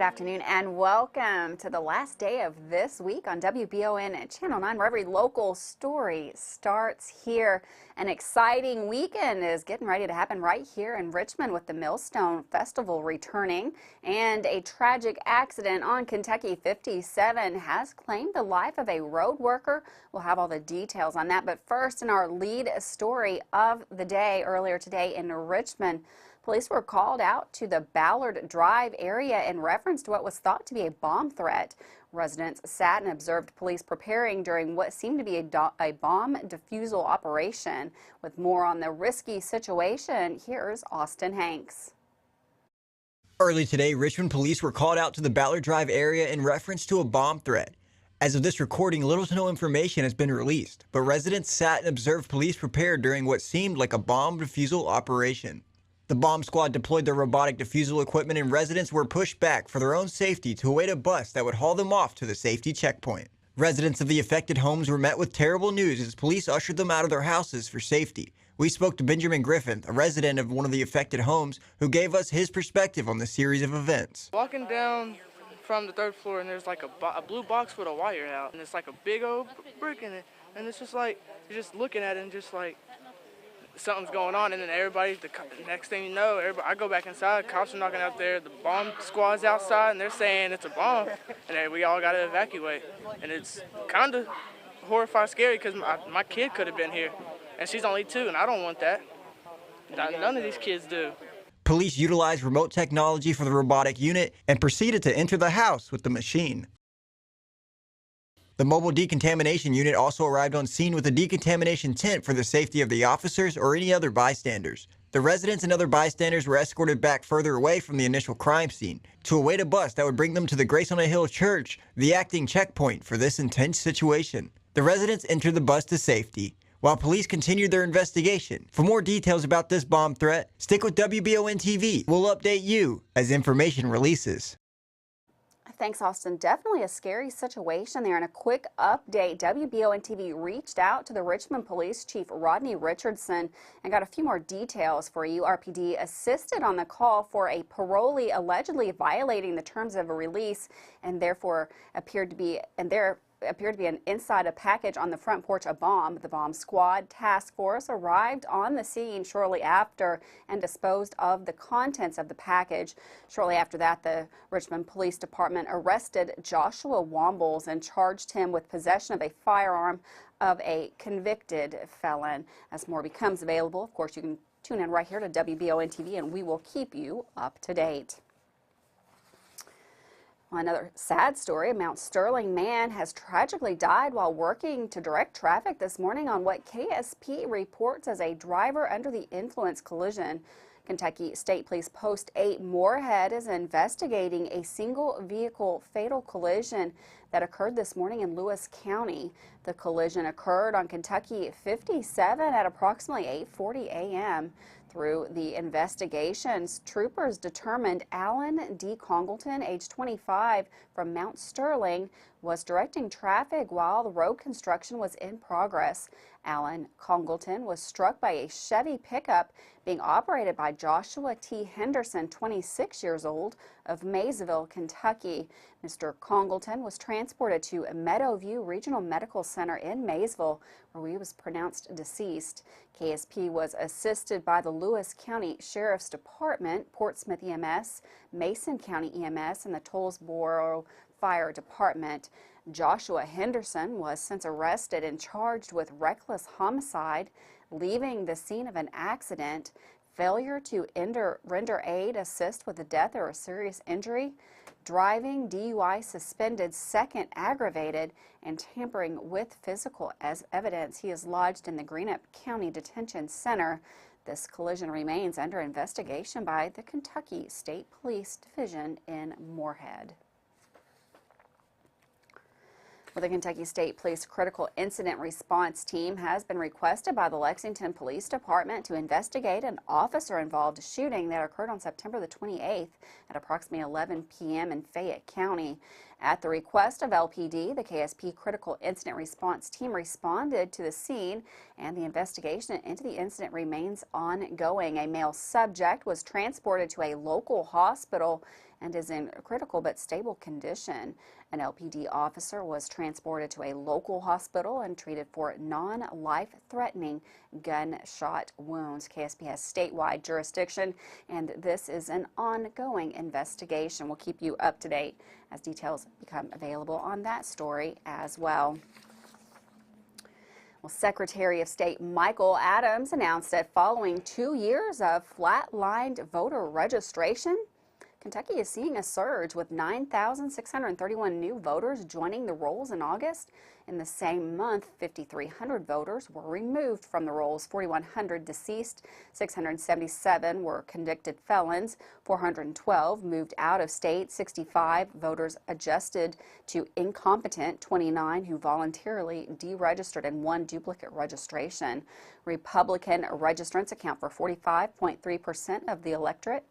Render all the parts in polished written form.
afternoon and welcome to the last day of this week on WBON Channel 9, where every local story starts here. An exciting weekend is getting ready to happen right here in Richmond with the Millstone Festival returning, and a tragic accident on Kentucky 57 has claimed the life of a road worker. We'll have all the details on that, but first, in our lead story of the day earlier today in Richmond, police were called out to the Ballard Drive area in reference to what was thought to be a bomb threat. Residents sat and observed police preparing during what seemed to be a bomb defusal operation. With more on the risky situation, here's Austin Hanks. Early today, Richmond police were called out to the Ballard Drive area in reference to a bomb threat. As of this recording, little to no information has been released, but residents sat and observed police prepared during what seemed like a bomb defusal operation. The bomb squad deployed their robotic defusal equipment, and residents were pushed back for their own safety to await a bus that would haul them off to the safety checkpoint. Residents of the affected homes were met with terrible news as police ushered them out of their houses for safety. We spoke to Benjamin Griffin, a resident of one of the affected homes, who gave us his perspective on the series of events. Walking down from the third floor, and there's like a blue box with a wire out, and it's like a big old brick in it, and it's just like, you're just looking at it and just like, something's going on, and then the next thing you know, I go back inside, cops are knocking out there, the bomb squad's outside, and they're saying it's a bomb, and then we all got to evacuate. And it's kind of horrifying, scary, because my kid could have been here, and she's only 2, and I don't want that. None of these kids do. Police utilized remote technology for the robotic unit and proceeded to enter the house with the machine. The mobile decontamination unit also arrived on scene with a decontamination tent for the safety of the officers or any other bystanders. The residents and other bystanders were escorted back further away from the initial crime scene to await a bus that would bring them to the Grace on a Hill Church, the acting checkpoint for this intense situation. The residents entered the bus to safety, while police continued their investigation. For more details about this bomb threat, stick with WBON TV. We'll update you as information releases. Thanks, Austin. Definitely a scary situation there. And a quick update, WBON TV reached out to the Richmond Police Chief Rodney Richardson and got a few more details for you. RPD assisted on the call for a parolee allegedly violating the terms of a release and therefore appeared to be inside a package on the front porch a bomb. The bomb squad task force arrived on the scene shortly after and disposed of the contents of the package. Shortly after that, the Richmond Police Department arrested Joshua Wombles and charged him with possession of a firearm of a convicted felon. As more becomes available, of course, you can tune in right here to WBON TV and we will keep you up to date. Another sad story, a Mount Sterling man has tragically died while working to direct traffic this morning on what KSP reports as a driver under the influence collision. Kentucky State Police Post 8 Moorhead is investigating a single vehicle fatal collision that occurred this morning in Lewis County. The collision occurred on Kentucky 57 at approximately 8:40 a.m. Through the investigations, troopers determined Alan D. Congleton, age 25, from Mount Sterling, was directing traffic while the road construction was in progress. Alan Congleton was struck by a Chevy pickup being operated by Joshua T. Henderson, 26 years old, of Maysville, Kentucky. Mr. Congleton was transported to Meadowview Regional Medical Center in Maysville, where he was pronounced deceased. KSP was assisted by the Lewis County Sheriff's Department, Portsmouth EMS, Mason County EMS, and the Tollsboro Fire Department. Joshua Henderson was since arrested and charged with reckless homicide, leaving the scene of an accident, failure to render aid, assist with a death or a serious injury, driving, DUI suspended, second aggravated, and tampering with physical evidence. He is lodged in the Greenup County Detention Center. This collision remains under investigation by the Kentucky State Police Division in Moorhead. Well, the Kentucky State Police Critical Incident Response Team has been requested by the Lexington Police Department to investigate an officer-involved shooting that occurred on September the 28th at approximately 11 p.m. in Fayette County. At the request of LPD, the KSP Critical Incident Response Team responded to the scene, and the investigation into the incident remains ongoing. A male subject was transported to a local hospital and is in critical but stable condition. An LPD officer was transported to a local hospital and treated for non-life-threatening gunshot wounds. KSP has statewide jurisdiction, and this is an ongoing investigation. We'll keep you up to date as details become available on that story as well. Well, Secretary of State Michael Adams announced that following 2 years of flatlined voter registration, Kentucky is seeing a surge with 9,631 new voters joining the rolls in August. In the same month, 5,300 voters were removed from the rolls, 4,100 deceased, 677 were convicted felons, 412 moved out of state, 65 voters adjusted to incompetent, 29 who voluntarily deregistered, and 1 duplicate registration. Republican registrants account for 45.3% of the electorate,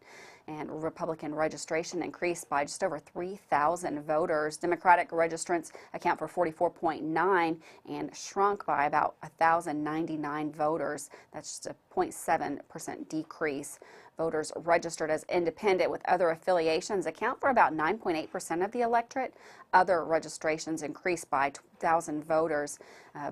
and Republican registration increased by just over 3,000 voters. Democratic registrants account for 44.9% and shrunk by about 1,099 voters. That's just a 0.7% decrease. Voters registered as independent with other affiliations account for about 9.8% of the electorate. Other registrations increased by 2,000 voters.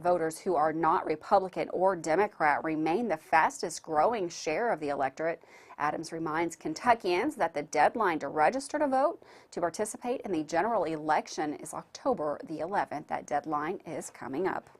Voters who are not Republican or Democrat remain the fastest growing share of the electorate. Adams reminds Kentuckians that the deadline to register to vote to participate in the general election is October the 11th. That deadline is coming up.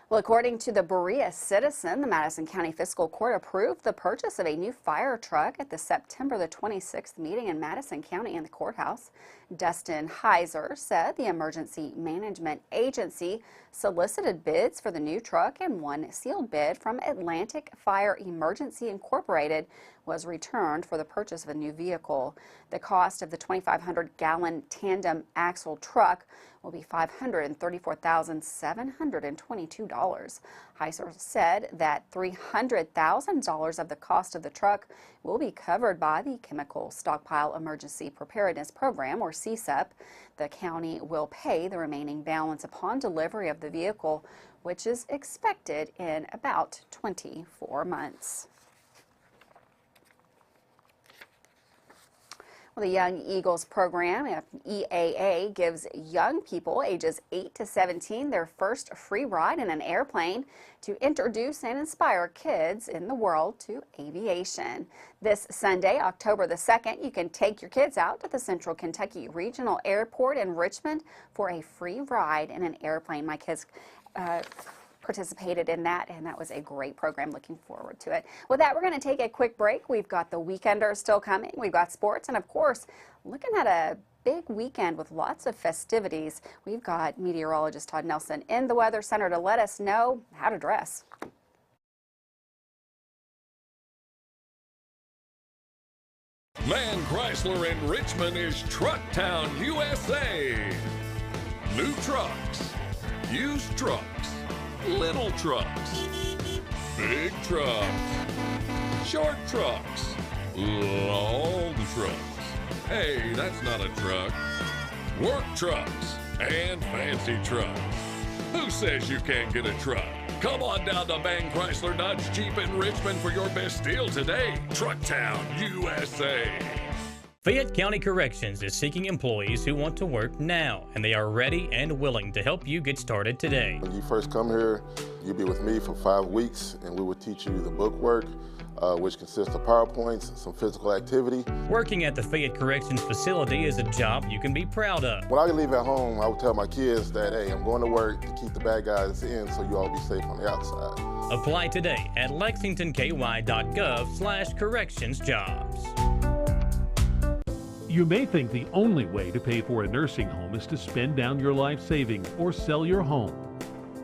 Well, according to the Berea Citizen, the Madison County Fiscal Court approved the purchase of a new fire truck at the September the 26th meeting in Madison County in the courthouse. Dustin Heiser said the Emergency Management Agency solicited bids for the new truck, and one sealed bid from Atlantic Fire Emergency Incorporated was returned for the purchase of a new vehicle. The cost of the 2,500-gallon tandem axle truck will be $534,722. Heiser said that $300,000 of the cost of the truck will be covered by the Chemical Stockpile Emergency Preparedness Program, or CSEP. The county will pay the remaining balance upon delivery of the vehicle, which is expected in about 24 months. The Young Eagles program, EAA, gives young people ages 8 to 17 their first free ride in an airplane to introduce and inspire kids in the world to aviation. This Sunday, October the 2nd, you can take your kids out to the Central Kentucky Regional Airport in Richmond for a free ride in an airplane. My kids participated in that, and that was a great program. Looking forward to it. With that, we're going to take a quick break. We've got the Weekender still coming. We've got sports, and of course, looking at a big weekend with lots of festivities. We've got meteorologist Todd Nelson in the Weather Center to let us know how to dress. Man Chrysler in Richmond is Truck Town, USA. New trucks, used trucks, little trucks, big trucks, short trucks, long trucks. Hey, that's not a truck. Work trucks and fancy trucks. Who says you can't get a truck? Come on down to Man Chrysler Dodge Jeep in Richmond for your best deal today. Truck Town, USA. Fayette County Corrections is seeking employees who want to work now, and they are ready and willing to help you get started today. When you first come here, you'll be with me for 5 weeks, and we will teach you the book work, which consists of PowerPoints, some physical activity. Working at the Fayette Corrections facility is a job you can be proud of. When I leave at home, I would tell my kids that, hey, I'm going to work to keep the bad guys in so you all be safe on the outside. Apply today at lexingtonky.gov/correctionsjobs. You may think the only way to pay for a nursing home is to spend down your life savings or sell your home.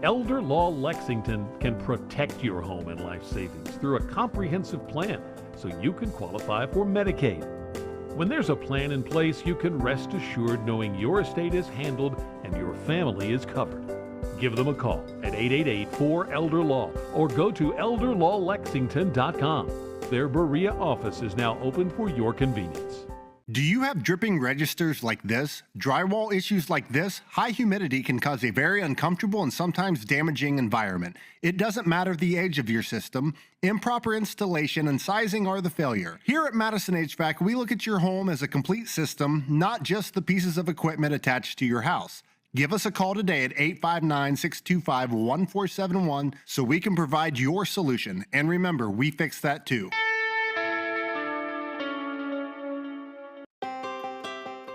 Elder Law Lexington can protect your home and life savings through a comprehensive plan so you can qualify for Medicaid. When there's a plan in place, you can rest assured knowing your estate is handled and your family is covered. Give them a call at 888-4-ELDER-LAW or go to elderlawlexington.com. Their Berea office is now open for your convenience. Do you have dripping registers like this? Drywall issues like this? High humidity can cause a very uncomfortable and sometimes damaging environment. It doesn't matter the age of your system. Improper installation and sizing are the failure. Here at Madison HVAC, we look at your home as a complete system, not just the pieces of equipment attached to your house. Give us a call today at 859-625-1471 so we can provide your solution. And remember, we fix that too.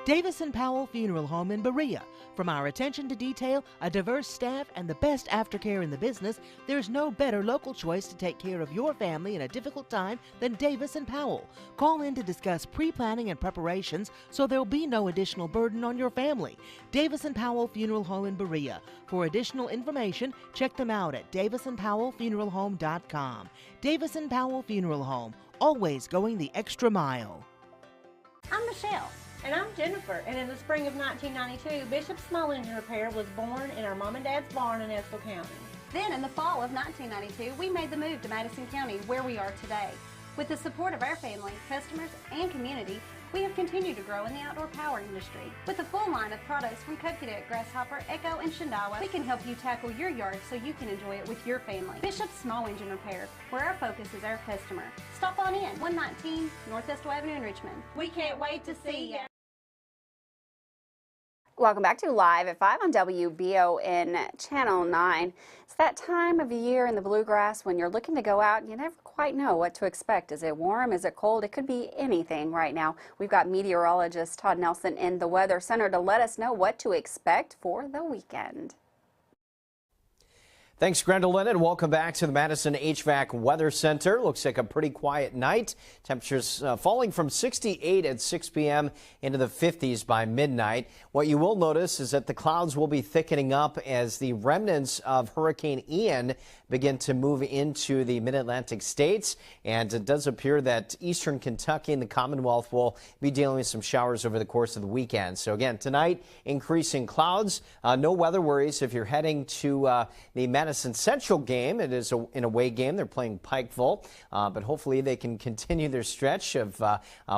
Davis & Powell Funeral Home in Berea. From our attention to detail, a diverse staff, and the best aftercare in the business, there's no better local choice to take care of your family in a difficult time than Davis & Powell. Call in to discuss pre-planning and preparations so there'll be no additional burden on your family. Davis & Powell Funeral Home in Berea. For additional information, check them out at davisandpowellfuneralhome.com. Davis & Powell Funeral Home, always going the extra mile. I'm Michelle. And I'm Jennifer, and in the spring of 1992, Bishop Small Engine Repair was born in our mom and dad's barn in Estill County. Then in the fall of 1992, we made the move to Madison County, where we are today. With the support of our family, customers, and community, we have continued to grow in the outdoor power industry. With a full line of products from Kokeduk, Grasshopper, Echo, and Shindawa, we can help you tackle your yard so you can enjoy it with your family. Bishop Small Engine Repair, where our focus is our customer. Stop on in, 119 North Estill Avenue in Richmond. We can't wait to see you. Welcome back to Live at 5 on WBON Channel 9. It's that time of year in the bluegrass when you're looking to go out and you never quite know what to expect. Is it warm? Is it cold? It could be anything right now. We've got meteorologist Todd Nelson in the Weather Center to let us know what to expect for the weekend. Thanks, Gwendolyn, and welcome back to the Madison HVAC Weather Center. Looks like a pretty quiet night. Temperatures falling from 68 at 6 p.m. into the 50s by midnight. What you will notice is that the clouds will be thickening up as the remnants of Hurricane Ian begin to move into the mid-Atlantic states, and it does appear that eastern Kentucky and the Commonwealth will be dealing with some showers over the course of the weekend. So again, tonight, increasing clouds. No weather worries if you're heading to the Madison Central game. It is an away game. They're playing Pikeville, but hopefully they can continue their stretch of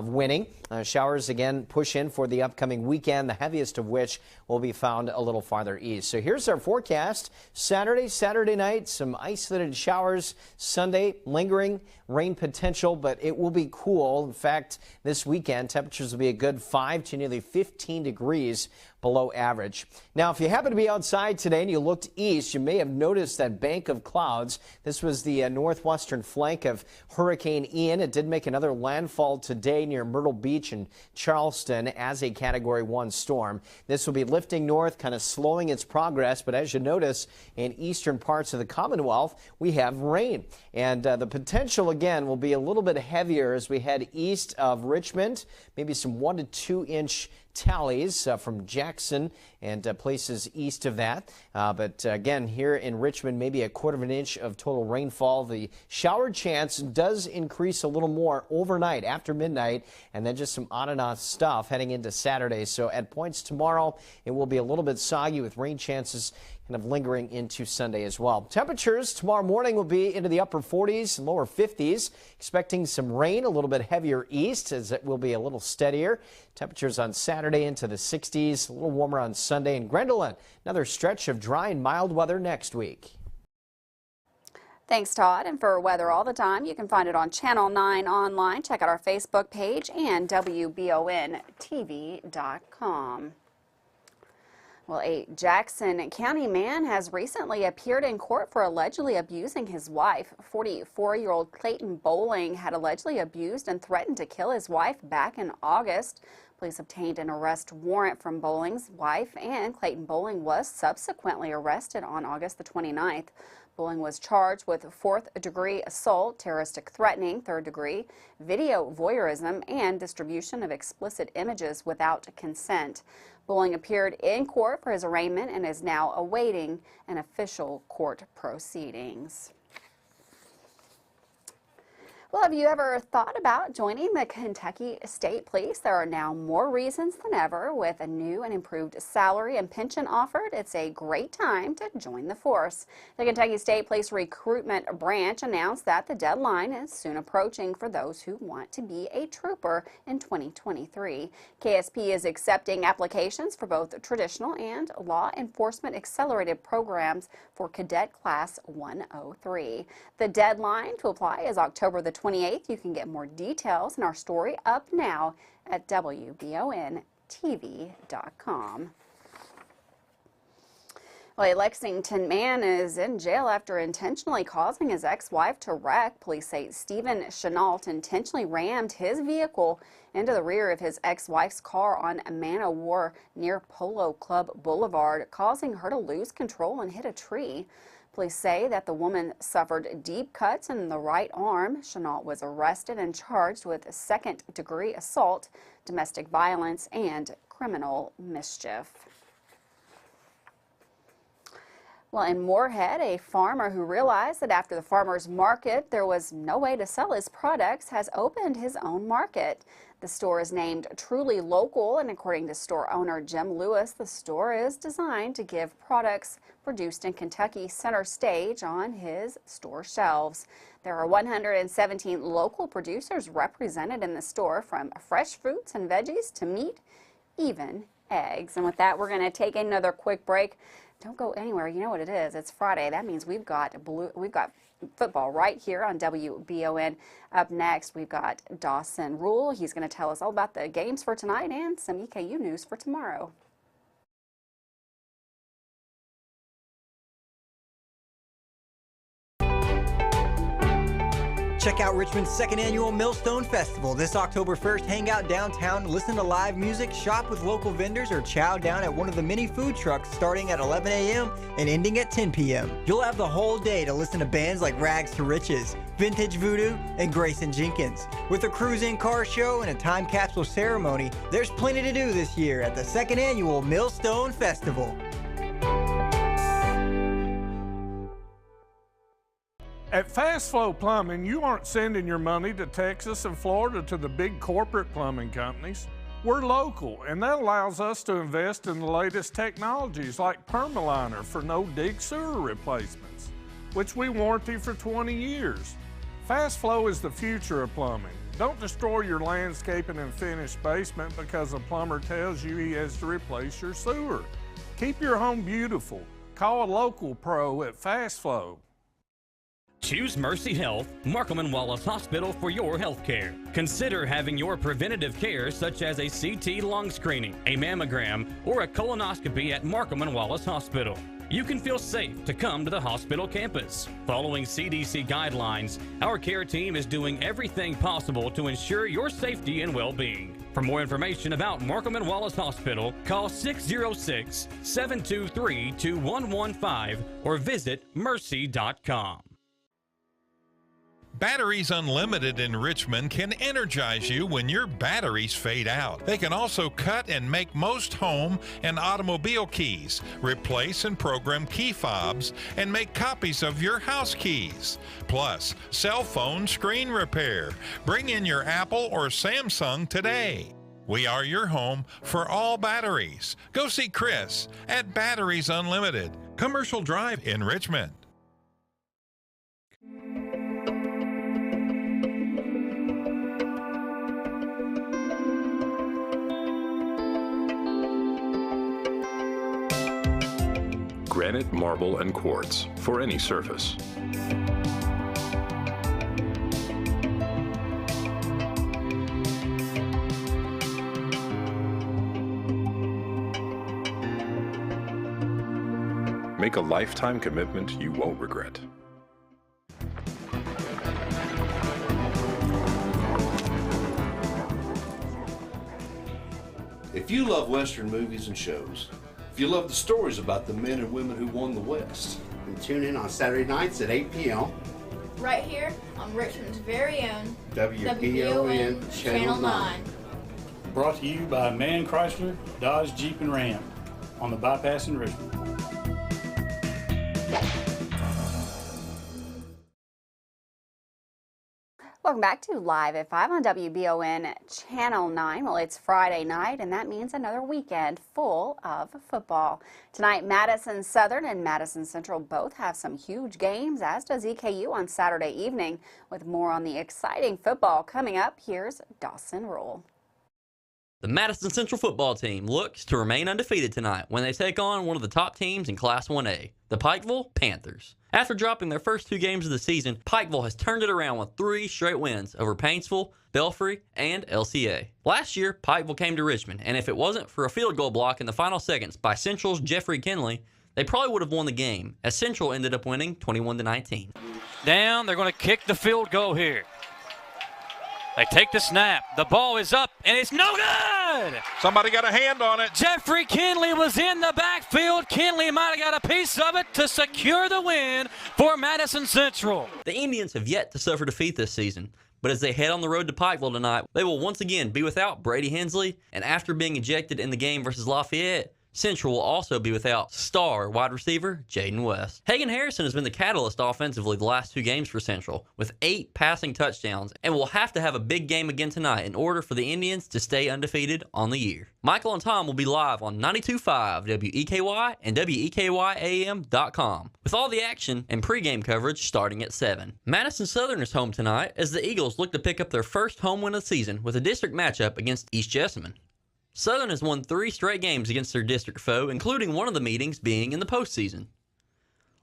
winning. Showers again push in for the upcoming weekend, the heaviest of which will be found a little farther east. So here's our forecast. Saturday night, some isolated showers. Sunday, lingering rain potential, but it will be cool. In fact, this weekend, temperatures will be a good 5 to nearly 15 degrees below average. Now, if you happen to be outside today and you looked east, you may have noticed that bank of clouds. This was the northwestern flank of Hurricane Ian. It did make another landfall today near Myrtle Beach and Charleston as a Category 1 storm. This will be lifting north, kind of slowing its progress, but as you notice, in eastern parts of the Commonwealth, we have rain. And the potential, again, will be a little bit heavier as we head east of Richmond, maybe some 1 to 2 inch tallies from Jackson and places east of that. But again, here in Richmond, maybe a 1/4 inch of total rainfall. The shower chance does increase a little more overnight after midnight, and then just some on and off stuff heading into Saturday. So at points tomorrow, it will be a little bit soggy with rain chances kind of lingering into Sunday as well. Temperatures tomorrow morning will be into the upper 40s and lower 50s. Expecting some rain, a little bit heavier east as it will be a little steadier. Temperatures on Saturday into the 60s, a little warmer on Sunday. And Gwendolyn, another stretch of dry and mild weather next week. Thanks, Todd. And for weather all the time, you can find it on Channel 9 online. Check out our Facebook page and WBONTV.com. Well, a Jackson County man has recently appeared in court for allegedly abusing his wife. 44-year-old Clayton Bowling had allegedly abused and threatened to kill his wife back in August. Police obtained an arrest warrant from Bowling's wife, and Clayton Bowling was subsequently arrested on August the 29th. Bowling was charged with 4th-degree assault, terroristic threatening, 3rd degree, video voyeurism, and distribution of explicit images without consent. Bowling appeared in court for his arraignment and is now awaiting an official court proceedings. Well, have you ever thought about joining the Kentucky State Police? There are now more reasons than ever. With a new and improved salary and pension offered, it's a great time to join the force. The Kentucky State Police Recruitment Branch announced that the deadline is soon approaching for those who want to be a trooper in 2023. KSP is accepting applications for both traditional and law enforcement accelerated programs for Cadet Class 103. The deadline to apply is October the 28th. You can get more details in our story up now at WBONTV.com. Well, a Lexington man is in jail after intentionally causing his ex-wife to wreck. Police say Stephen Chenault intentionally rammed his vehicle into the rear of his ex-wife's car on Man-O-War near Polo Club Boulevard, causing her to lose control and hit a tree. Police say that the woman suffered deep cuts in the right arm. Chenault was arrested and charged with second-degree assault, domestic violence, and criminal mischief. Well, in Moorhead, a farmer who realized that after the farmer's market there was no way to sell his products has opened his own market. The store is named Truly Local, and according to store owner Jim Lewis, the store is designed to give products produced in Kentucky center stage on his store shelves. There are 117 local producers represented in the store, from fresh fruits and veggies to meat, even eggs. And with that, we're going to take another quick break. Don't go anywhere. You know what it is. It's Friday. That means we've got football right here on WBON. Up next, we've got Dawson Rule. He's going to tell us all about the games for tonight and some EKU news for tomorrow. Check out Richmond's second annual Millstone Festival this October 1st. Hang out downtown, listen to live music, shop with local vendors, or chow down at one of the many food trucks starting at 11 a.m. and ending at 10 p.m. You'll have the whole day to listen to bands like Rags to Riches, Vintage Voodoo, and Grayson Jenkins. With a cruise-in car show and a time capsule ceremony, there's plenty to do this year at the second annual Millstone Festival. At Fast Flow Plumbing, you aren't sending your money to Texas and Florida to the big corporate plumbing companies. We're local, and that allows us to invest in the latest technologies like Permaliner for no-dig sewer replacements, which we warranty for 20 years. Fast Flow is the future of plumbing. Don't destroy your landscaping and finished basement because a plumber tells you he has to replace your sewer. Keep your home beautiful. Call a local pro at Fast Flow. Choose Mercy Health, Markham and Wallace Hospital for your health care. Consider having your preventative care such as a CT lung screening, a mammogram, or a colonoscopy at Markham and Wallace Hospital. You can feel safe to come to the hospital campus. Following CDC guidelines, our care team is doing everything possible to ensure your safety and well-being. For more information about Markham and Wallace Hospital, call 606-723-2115 or visit mercy.com. Batteries Unlimited in Richmond can energize you when your batteries fade out. They can also cut and make most home and automobile keys, replace and program key fobs, and make copies of your house keys. Plus, cell phone screen repair. Bring in your Apple or Samsung today. We are your home for all batteries. Go see Chris at Batteries Unlimited, Commercial Drive in Richmond. Granite, marble, and quartz for any surface. Make a lifetime commitment you won't regret. If you love Western movies and shows, if you love the stories about the men and women who won the West, then tune in on Saturday nights at 8 p.m. right here on Richmond's very own WBON Channel 9. Brought to you by Man Chrysler, Dodge, Jeep, and Ram on the bypass in Richmond. Well, Welcome back to Live at 5 on WBON Channel 9. Well, it's Friday night, and that means another weekend full of football. Tonight, Madison Southern and Madison Central both have some huge games, as does EKU on Saturday evening. With more on the exciting football coming up, here's Dawson Rule. The Madison Central football team looks to remain undefeated tonight when they take on one of the top teams in Class 1A, the Pikeville Panthers. After dropping their first 2 games of the season, Pikeville has turned it around with 3 straight wins over Paintsville, Belfry, and LCA. Last year, Pikeville came to Richmond, and if it wasn't for a field goal block in the final seconds by Central's Jeffrey Kinley, they probably would have won the game, as Central ended up winning 21-19. Down, they're going to kick the field goal here. They take the snap. The ball is up, and it's no good! Somebody got a hand on it. Jeffrey Kinley was in the backfield. Kinley might have got a piece of it to secure the win for Madison Central. The Indians have yet to suffer defeat this season, but as they head on the road to Pikeville tonight, they will once again be without Brady Hensley, and after being ejected in the game versus Lafayette, Central will also be without star wide receiver Jaden West. Hagan Harrison has been the catalyst offensively the last 2 games for Central, with 8 passing touchdowns, and will have to have a big game again tonight in order for the Indians to stay undefeated on the year. Michael and Tom will be live on 92.5 WEKY and WEKYAM.com, with all the action and pregame coverage starting at 7. Madison Southern is home tonight as the Eagles look to pick up their first home win of the season with a district matchup against East Jessamine. Southern has won 3 straight games against their district foe, including one of the meetings being in the postseason.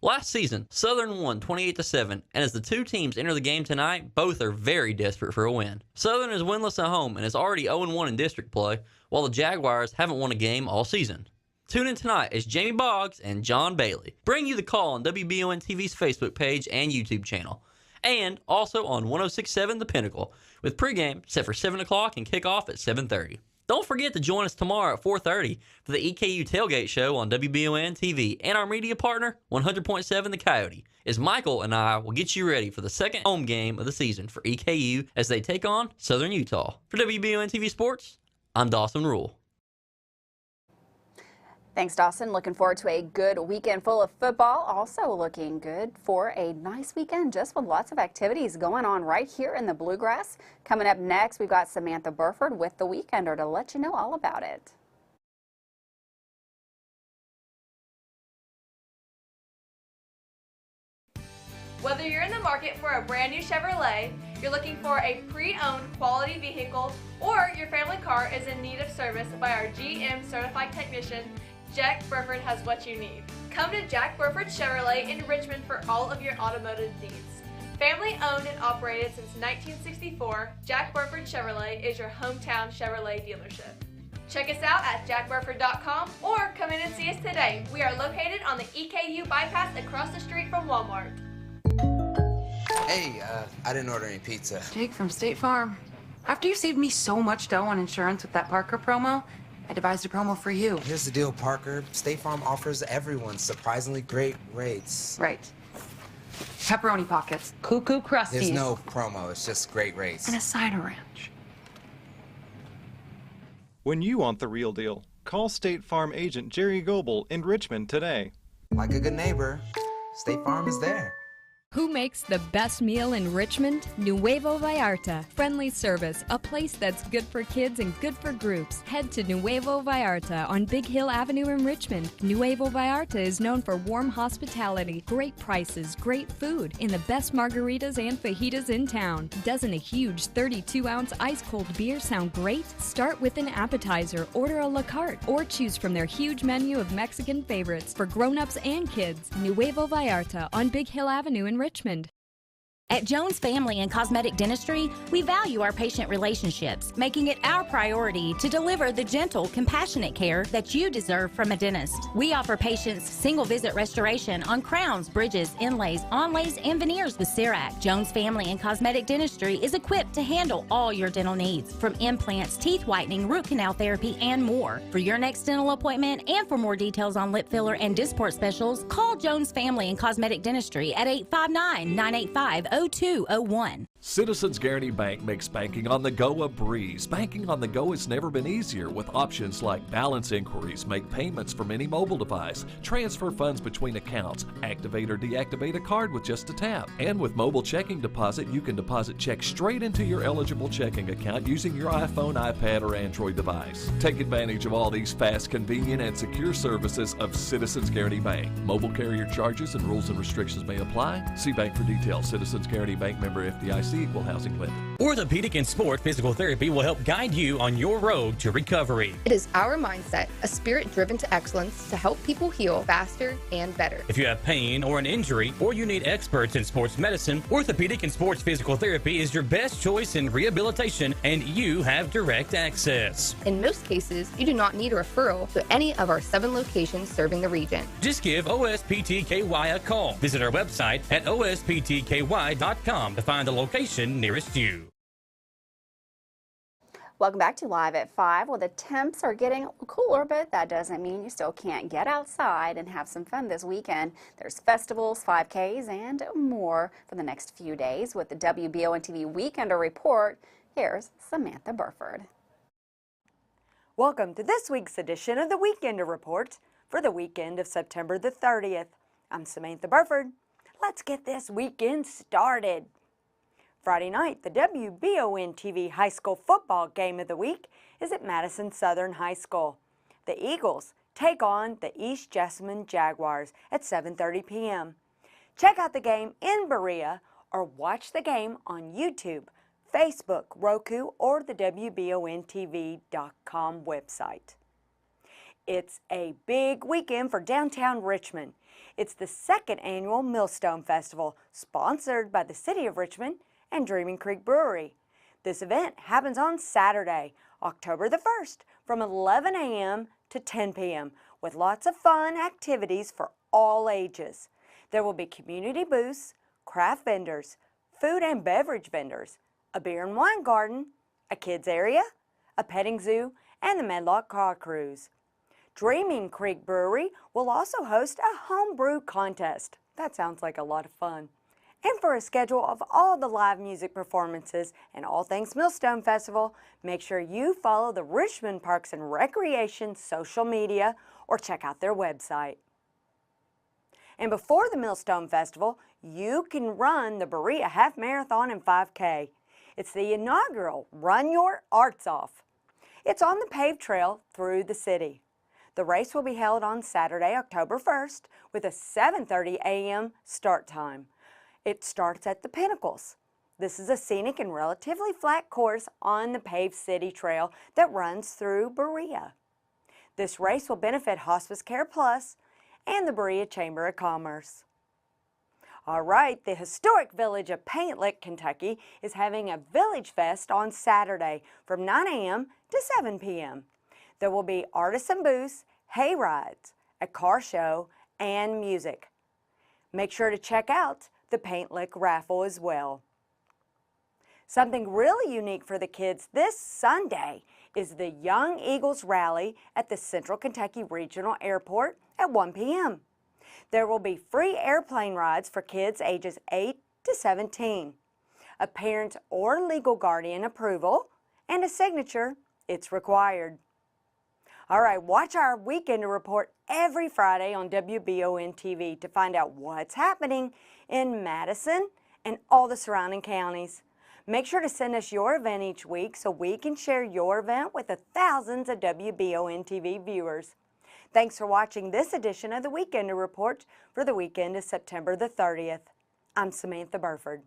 Last season, Southern won 28-7, and as the 2 teams enter the game tonight, both are very desperate for a win. Southern is winless at home and is already 0-1 in district play, while the Jaguars haven't won a game all season. Tune in tonight as Jamie Boggs and John Bailey bring you the call on WBON TV's Facebook page and YouTube channel, and also on 106.7 The Pinnacle, with pregame set for 7 o'clock and kickoff at 7:30. Don't forget to join us tomorrow at 4:30 for the EKU Tailgate Show on WBON TV and our media partner, 100.7 The Coyote, as Michael and I will get you ready for the second home game of the season for EKU as they take on Southern Utah. For WBON TV Sports, I'm Dawson Rule. Thanks, Dawson. Looking forward to a good weekend full of football. Also looking good for a nice weekend just with lots of activities going on right here in the Bluegrass. Coming up next, we've got Samantha Burford with The Weekender to let you know all about it. Whether you're in the market for a brand new Chevrolet, you're looking for a pre-owned quality vehicle, or your family car is in need of service by our GM certified technician, Jack Burford has what you need. Come to Jack Burford Chevrolet in Richmond for all of your automotive needs. Family owned and operated since 1964, Jack Burford Chevrolet is your hometown Chevrolet dealership. Check us out at jackburford.com or come in and see us today. We are located on the EKU bypass across the street from Walmart. Hey, I didn't order any pizza. Jake from State Farm. After you saved me so much dough on insurance with that Parker promo, I devised a promo for you. Here's the deal, Parker. State Farm offers everyone surprisingly great rates. Right. Pepperoni pockets, cuckoo crusties. There's no promo, it's just great rates. And a cider ranch. When you want the real deal, call State Farm agent Jerry Goebel in Richmond today. Like a good neighbor, State Farm is there. Who makes the best meal in Richmond? Nuevo Vallarta. Friendly service, a place that's good for kids and good for groups. Head to Nuevo Vallarta on Big Hill Avenue in Richmond. Nuevo Vallarta is known for warm hospitality, great prices, great food, and the best margaritas and fajitas in town. Doesn't a huge 32-ounce ice-cold beer sound great? Start with an appetizer, order a la carte, or choose from their huge menu of Mexican favorites for grown-ups and kids. Nuevo Vallarta on Big Hill Avenue in Richmond. At Jones Family and Cosmetic Dentistry, we value our patient relationships, making it our priority to deliver the gentle, compassionate care that you deserve from a dentist. We offer patients single-visit restoration on crowns, bridges, inlays, onlays, and veneers with CERAC. Jones Family and Cosmetic Dentistry is equipped to handle all your dental needs, from implants, teeth whitening, root canal therapy, and more. For your next dental appointment and for more details on lip filler and Dysport specials, call Jones Family and Cosmetic Dentistry at 859-985-0201. Citizens Guaranty Bank makes banking on the go a breeze. Banking on the go has never been easier with options like balance inquiries, make payments from any mobile device, transfer funds between accounts, activate or deactivate a card with just a tap. And with mobile checking deposit, you can deposit checks straight into your eligible checking account using your iPhone, iPad, or Android device. Take advantage of all these fast, convenient, and secure services of Citizens Guaranty Bank. Mobile carrier charges and rules and restrictions may apply. See bank for details. Citizens Guaranty Bank, member FDIC. Equal housing lender. Orthopedic and Sport Physical Therapy will help guide you on your road to recovery. It is our mindset, a spirit driven to excellence to help people heal faster and better. If you have pain or an injury, or you need experts in sports medicine, Orthopedic and Sports Physical Therapy is your best choice in rehabilitation, and you have direct access. In most cases, you do not need a referral to any of our 7 locations serving the region. Just give OSPTKY a call. Visit our website at osptky.com to find the location nearest you. Welcome back to Live at 5. Well, the temps are getting cooler, but that doesn't mean you still can't get outside and have some fun this weekend. There's festivals, 5Ks, and more for the next few days. With the WBON TV Weekender Report, here's Samantha Burford. Welcome to this week's edition of the Weekender Report for the weekend of September the 30th. I'm Samantha Burford. Let's get this weekend started. Friday night, the WBON TV High School Football Game of the Week is at Madison Southern High School. The Eagles take on the East Jessamine Jaguars at 7:30 p.m. Check out the game in Berea or watch the game on YouTube, Facebook, Roku, or the WBONTV.com website. It's a big weekend for downtown Richmond. It's the 2nd annual Millstone Festival, sponsored by the City of Richmond and Dreaming Creek Brewery. This event happens on Saturday, October the 1st, from 11 a.m. to 10 p.m. with lots of fun activities for all ages. There will be community booths, craft vendors, food and beverage vendors, a beer and wine garden, a kids area, a petting zoo, and the Medlock Car Cruise. Dreaming Creek Brewery will also host a homebrew contest. That sounds like a lot of fun. And for a schedule of all the live music performances and all things Millstone Festival, make sure you follow the Richmond Parks and Recreation social media or check out their website. And before the Millstone Festival, you can run the Berea Half Marathon and 5K. It's the inaugural Run Your Arts Off. It's on the paved trail through the city. The race will be held on Saturday, October 1st, with a 7:30 a.m. start time. It starts at the Pinnacles. This is a scenic and relatively flat course on the paved city trail that runs through Berea. This race will benefit Hospice Care Plus and the Berea Chamber of Commerce. All right, the historic village of Paint Lick, Kentucky is having a Village Fest on Saturday from 9 a.m. to 7 p.m. There will be artisan booths, hay rides, a car show, and music. Make sure to check out the Paint Lick raffle as well. Something really unique for the kids this Sunday is the Young Eagles Rally at the Central Kentucky Regional Airport at 1 p.m. There will be free airplane rides for kids ages 8 to 17. A parent or legal guardian approval and a signature, it's required. All right, watch our Weekender Report every Friday on WBON TV to find out what's happening in Madison and all the surrounding counties. Make sure to send us your event each week so we can share your event with the thousands of WBON TV viewers. Thanks for watching this edition of the Weekender Report for the weekend of September the 30th. I'm Samantha Burford.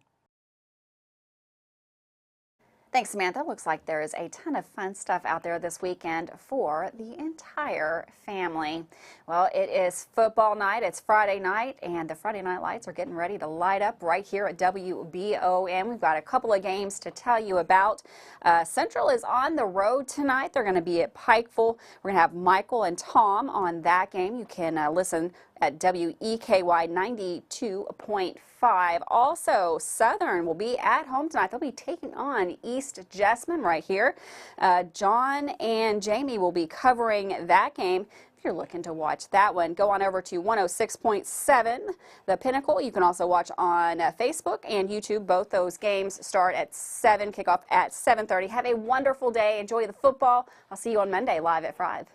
Thanks, Samantha. Looks like there is a ton of fun stuff out there this weekend for the entire family. Well, it is football night. It's Friday night, and the Friday night lights are getting ready to light up right here at WBON. We've got a couple of games to tell you about. Central is on the road tonight. They're going to be at Pikeville. We're going to have Michael and Tom on that game. You can listen at WEKY 92.5. Also, Southern will be at home tonight. They'll be taking on East Jessamine right here. John and Jamie will be covering that game. If if you're looking to watch that one. Go on over to 106.7 The Pinnacle. You can also watch on Facebook and YouTube. Both those games start at 7, kick off at 7:30. Have a wonderful day. Enjoy the football. I'll see you on Monday live at 5.